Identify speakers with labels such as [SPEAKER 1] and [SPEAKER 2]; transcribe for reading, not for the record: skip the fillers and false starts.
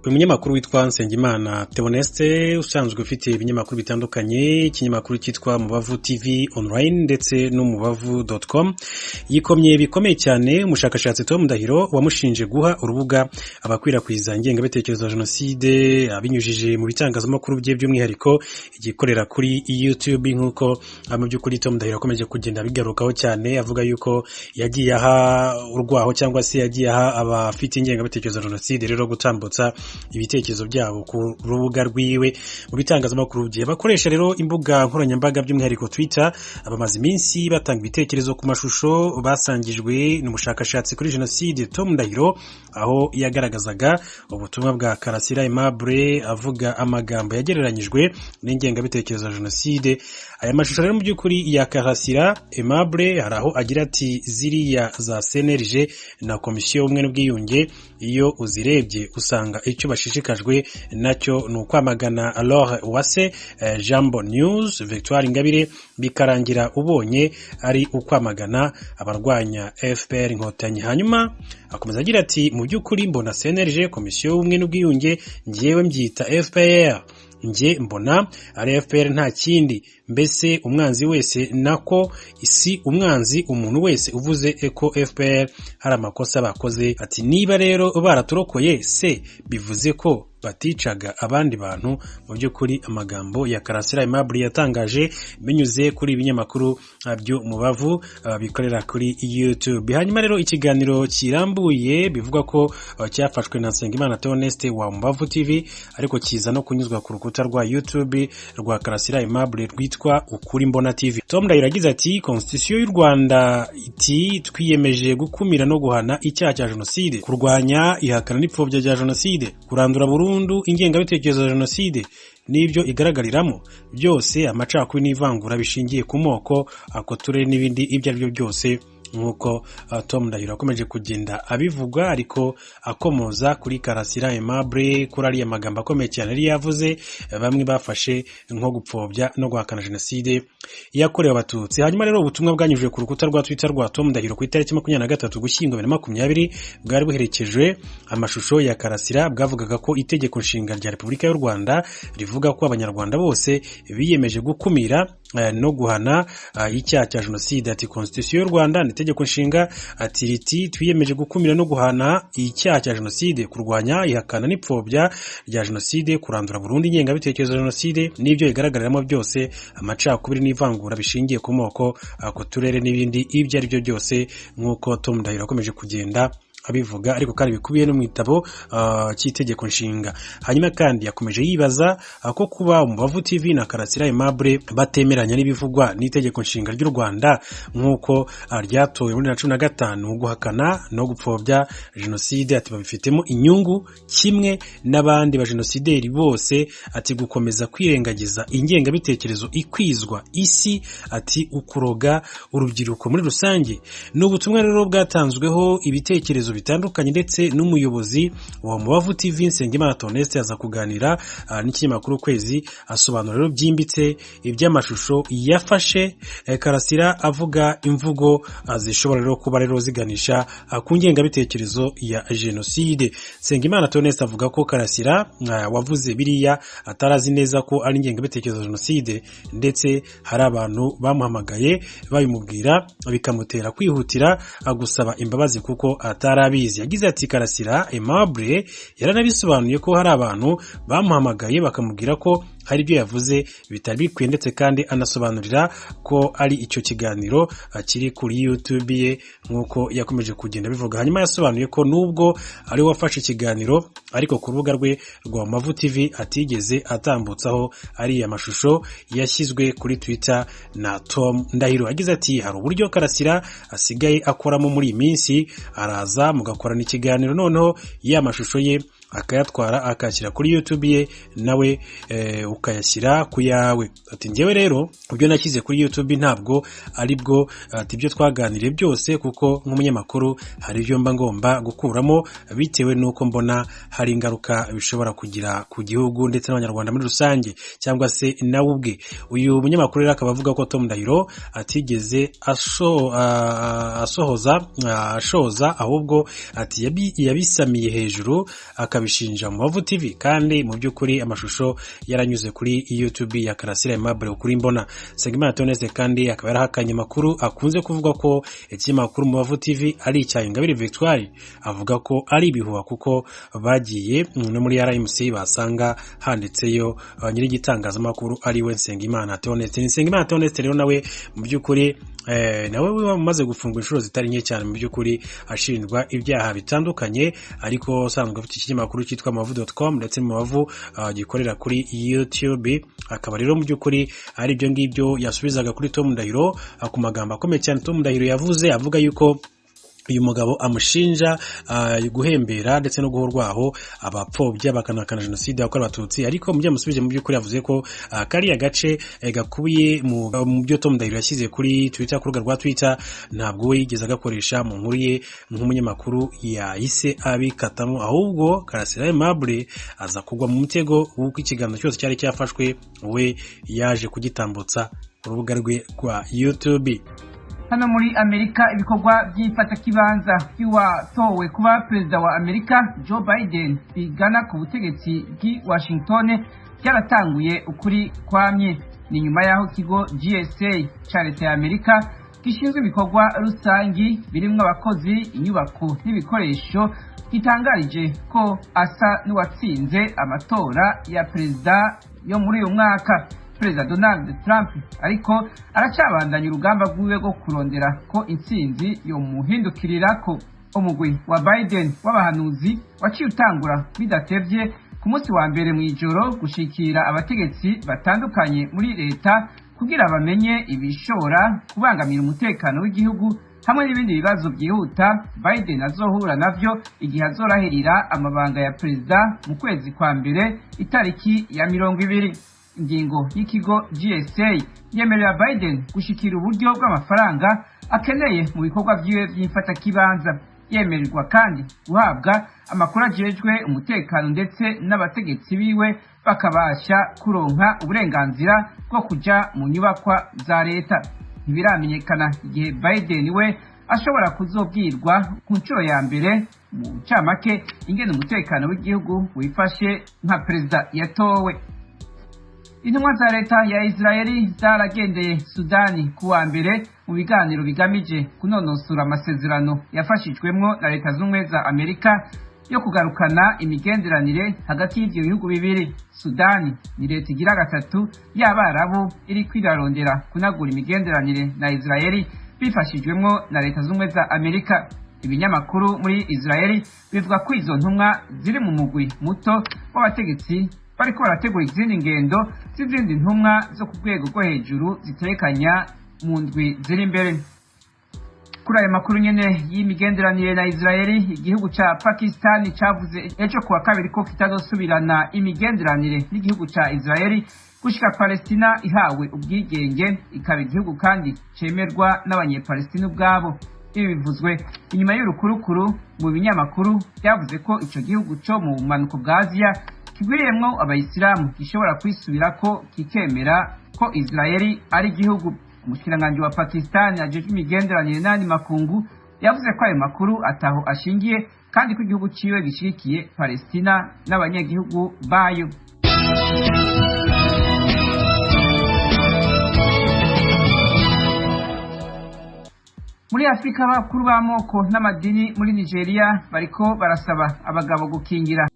[SPEAKER 1] umunyamakuru witwa Nsengimana Theoneste usanzwe ufite ibinyamakuru bitandukanye, ikinyamakuru cyitwa Mubavu TV online ndetse n'umubavu.com, yikomye bikomeye cyane umushakashatsi Tom Ndahiro wamushinje guha urubuga abakwirakwiza ingengabitekerezo ya jenoside abinyujije mu bitangazamakuru bye by'umwihariko igikorera kuri YouTube, nk'uko mu by'ukuri Tom Ndahiro akomeje kugenda bigarukaho cyane, avuga yuko yagiye aha urwaho cyangwa se yagiye aha abafite ingengabitekerezo ya jenoside rero gutambutsa ibitekerezo byabo ku rubuga rwiwe mu bitangazamakuru bye. Bakoresha rero imbuga nkoranyambaga by'umwihariko Twitter, abamaze iminsi batanga ibitekerezo ku mashusho basangijwe n'umushakashatsi kuri jenoside Tom Ndahiro, aho yagaragazaga ubutumwa bwa Karasira Aimable avuga amagambo yagereranyijwe n'ingengabitekerezo ya jenoside. Aya mashusho rero mu by'ukuri ya Karasira Aimable hari aho agira ati ziriya za CNLG na komisiyo y'ubumwe n'ubwiyunge iyo uzirebye usanga icyo bashishikajwe nacyo ni ukwamagana Alors Uwase, Jambo News, Victoire Ingabire, bikarangira ubonye ari ukwamagana abarwanya FPR Inkotanyi. Hanyuma akomeza agira ati mu by'ukuri mbona CNLG, komisiyo y'ubumwe n'ubwiyunge, ngewe mbyita FPR, nge mbona ari FPR nta kindi, mbese umwanzi wese nako isi umwanzi umuntu wese uvuze ko FPR hari amakosa bakoze. Ati niba rero baraturokoye se bivuze ko baticaga abandi bantu. Mu by'ukuri amagambo ya Karasira Aimable yatangaje binyuze kuri ibinyamakuru byo Mubavu bikorera kuri YouTube. Hanyuma rero ikiganiro kirambuye bivuga ko cyafashwe na Nsengimana Theoneste wa Mubavu TV, ariko kiza no kunyuzwa ku rukuta rwa YouTube rwa Karasira Aimable rwitwa Ukuri Mbona TV. Tom Ndahiro yagize ati Constitution y'u Rwanda iti twiyemeje gukumira no guhana icyaha cya jenoside, kurwanya ihakana n'ipfobya rya jenoside, kurandura burundu ingengabitekerezo ya jenoside n'ibyo igaragariramo byose, amacakubiri n'ivangura bishingiye ku moko, akoture n'ibindi ibyo ari byo byose, nk'uko Tom Ndahiro akomeje kugenda abivuga, ariko akomoza kuri Karasira Aimable kuri ariya magambo akomeye cyane yari yavuze bamwe bafashe nko gupfobya no guhakana jenoside yakorewe abatutsi. Hanyuma rero ubutumwa bwanyujije ku rukuta rwa Twitter rwa Tom Ndahiro ku itariki 23 Ugushyingo 2020 bwari buherekejwe amashusho ya Karasira bwavugaga ko itegeko nshinga rya Repubulika y'u Rwanda rivuga ko abanyarwanda bose biyemeje gukumira no guhana icyaha cya jenoside. Ati Constitution y'u Rwanda itegeko nshinga ati riti twiyemeje gukumira no guhana icyaha cya jenoside, kurwanya ihakana n'ipfobya rya jenoside, kurandura burundu ingengabitekerezo ya jenoside n'ibyo igaragariramo byose, amacakubiri n'ivangura bishingiye ku moko, ku turere n'ibindi ibyo ari byo byose, nk'uko Tom Ndahiro akomeje kugenda abivuga, ariko kandi bikubiye no mu gitabo cy'itegeko nshinga. Hanyuma kandi yakomeje yibaza ko kuba Umubavu TV na Karasira Aimable batemeranya n'ibivugwa n'itegeko nshinga ry'u Rwanda nk'uko ryatowe muri 2015 guhakana no gupfobya jenoside, ati babifitemo inyungu kimwe n'abandi ba genosideri bose, ati gukomeza kwirengagiza ingengabitekerezo ikwizwa isi, ati ukuroga urubyiruko muri rusange. N'ubutumwa rero bwatanzweho ibitekerezo bitandukanye, ndetse n'umuyobozi wa Mubavu TV Nsengimana Theoneste aza kuganira n'ikinyamakuru Kwezi, asobanura rero byimbitse iby'amashusho yafashe Karasira avuga imvugo zishobora rero kuba rero ziganisha ku ngengabitekerezo ya jenoside. Nsengimana Theoneste avuga ko Karasira wavuze biriya atarazi neza ko ari ingengabitekerezo ya jenoside, ndetse hari abantu bamuhamagaye babimubwira bikamutera kwihutira gusaba imbabazi kuko atarabizi. Yagize ati Karasira Aimable yaranabisobanuye ko hari abantu bamuhamagaye bakamubwira ko hari ibyo yavuze bitari bikwiye, ndetse kandi anasobanurira ko ari icyo kiganiro kiri kuri YouTube ye, nk'uko yakomeje kugenda bivuga. Hanyuma yasobanuye ko nubwo ari wafashe ikiganiro, ariko ku rubuga rwe rwa Mubavu TV atigeze atambutsaho ari amashusho yashyizwe kuri Twitter na Tom Ndahiro. Yagize ati hari uburyo Karasira asigaye akoramo muri iyi minsi, araza mugakorana ikiganiro noneho ya mashusho ye akayatwara akashyira kuri YouTube ye, nawe ukayashyira ku yawe. Ati njyewe rero ibyo nashyize kuri YouTube ntabwo ari bwo ati ibyo twaganiriye byose, kuko nk'umunyamakuru hari ibyo mba ngomba gukuramo bitewe n'uko mbona hari ingaruka bishobora kugira ku gihugu ndetse n'abanyarwanda muri rusange, cyangwa se nawe ubwe. Uyu munyamakuru rero akaba avuga ko Tom Ndahiro atigeze ashoza, ahubwo ati yabisamiye hejuru akabishinja Umubavu TV kandi mu by'ukuri amashusho yaranyuze kuri YouTube ya Karasira Aimable ukuri mbona. Nsengimana Theoneste kandi akaba yarahakanye amakuru akunze kuvuga ko ikinyamakuru Umubavu TV ari icya Ingabire Victoire, avuga ko ari ibihuha kuko bagiye no muri RMC basanga handitseyo nyiri gitangazamakuru ari we Nsengimana Theoneste. Nsengimana Theoneste rero nawe mu by'ukuri nawe wamaze gufungwa inshuro zitari nke cyane mu by'ukuri ashinjwa ibyaha bitandukanye, ariko usanzwe afite ikinyamakuru cyitwa Umubavu.com ndetse Umubavu gikorera kuri YouTube. Akaba rero mu by'ukuri ari ibyo ngibyo yasubizaga kuri Tom Ndahiro ku magambo akomeye cyane Tom Ndahiro yavuze, avuga yuko uyu mugabo amushinja guhembera ndetse no guhorwaho abapfobya bakanakana jenoside yakorewe abatutsi. Ariko mu byamusubije mu by'ukuri yavuze ko kariya gace gakubiye mu byo Tom Ndahiro yashyize kuri Twitter, ku rubuga rwa Twitter, ntabwo we yigeze agakoresha mu nkuru ye nk'umunyamakuru yahise abikatamo, ahubwo Karasira Aimable aza kugwa mu mutego w'uko ikiganiro cyose cyari cyafashwe we yaje kugitambutsa ku rubuga rwe rwa YouTube.
[SPEAKER 2] Hano muri Amerika ibikorwa by'ifatakibanza by'uwatowe kuba perezida wa Amerika Joe Biden bigana ku butegetsi bw'i Washington byaratanguye ukuri kwamye. Ni nyuma y'aho kigo GSA ca leta ya Amerika gishinzwe ibikorwa rusangi birimwo abakozi, inyubako n'ibikoresho gitangarije ko asa n'uwatsinze amatora ya perezida yo muri uyu mwaka. Perezida Donald Trump ariko aracabandanya urugamba rwiwe rwo kurondera ko intsinzi yo muhindukirirako. Umugwi wa Biden w'abahanuzi waciye utangura bidatevye ku munsi wa mbere mw'ijoro gushikira abategetsi batandukanye muri leta kugira bamenye ibishobora kubangamira umutekano w'igihugu hamwe n'ibindi bibazo byihuta Biden azohura navyo igihe azorahirira amabanga ya perezida mu kwezi kwa mbere itariki ya 20. Ingingo y'ikigo GSA yemerera Biden gushikira uburyo bw'amafaranga akeneye mu bikorwa byiwe by'ifatakibanza. Yemererwa kandi guhabwa amakuru ajejwe umutekano ndetse n'abategetsi biwe bakabasha kuronka uburenganzira bwo kuja mu nyubakwa za leta. Ntibiramenyekana igihe Biden we ashobora kuzobwirwa ku nshuro ya mbere mu camake ingene umutekano w'igihugu wifashe nka perezida yatowe. Intumwa za leta ya Israeli zaragendeye Sudani kuwa mbere mu biganiro bigamije kunonosora amasezerano yafashijwemwo na leta z'ubumwe za Amerika yo kugarukana imigenderanire hagati y'ivyo bihugu bibiri. Sudani ni leta igira gatatu y'Abarabu iri kwirarondera kunagura imigenderanire na Israeli bifashijwemwo na leta z'ubumwe za Amerika. Ibinyamakuru muri Israeli bivuga ko izo ntumwa ziri mu mugwi muto w'abategetsi bariko barategura izindi ngendo z'izindi ntumwa zo ku rwego rwo hejuru ziterekanya mu ndwi ziri imbere. Kuri ayo makuru nyene y'imigenderanire na Israeli, igihugu ca Pakistan cavuze ejo kuwa kabiri ko kitazosubirana imigenderanire n'igihugu ca Israeli gushika Palestina ihawe ubwigenge, ikaba igihugu kandi cemerwa n'abanyepalestina ubwabo. Ibi bivuzwe inyuma y'urukurukuru mu binyamakuru byavuze ko ico gihugu co mu bumanuko bwa Aziya kigwiriyemwo abayisilamu gishobora kwisubirako kikemera ko Israeli ari igihugu. Umushikiranganji wa Pakistan ajejwe imigenderanire n'andi makungu yavuze ko ayo makuru ataho ashingiye kandi ko igihugu ciwe gishigikiye Palestina n'abanyagihugu bayo. Muri Afrika abakuru b'amoko n'amadini muri Nigeria bariko barasaba abagabo gukingira